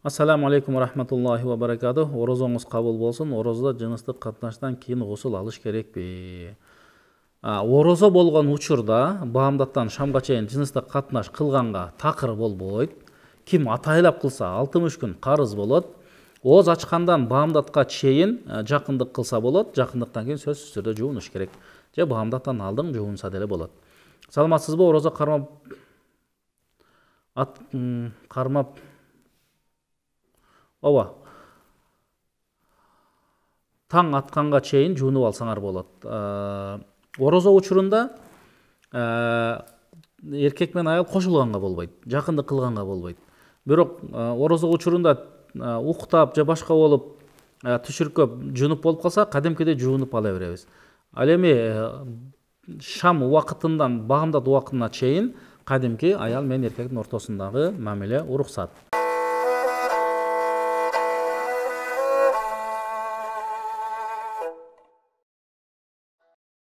Ассаламу алейкум рахматуллахи ва баракатух. Орозоңуз кабыл болсун. Орозодо жыныстык катнаштан кийин гусул алыш керекпи? Орозо болгон учурда баамдаттан шамга чейин жыныстык катнаш кылганга такыр болбойт. Ким атайлап кылса 60 күн карыз болот. Ооз ачкандан баамдатка чейин жакындык кылса болот. Жакындыктан кийин сөзсүз түрдө жуунуш керек. Же баамдаттан алдың жуунса деле болот. Саламатсызбы? Орозо кармап Ооба. Таң атканга чейин жуунуп алсаңар болот. Орозо учурунда эркек менен аял кошулганга болбойт, жакындык кылганга болбойт. Бирок орозо учурунда уктап же башка болуп түшүркөп жунуп болуп калса, кадимкидей жуунуп ала беребиз. Ал эми шам убакытынан баамдат убакытына чейин кадимки аял менен эркектин ортосундагы мамиле уруксат.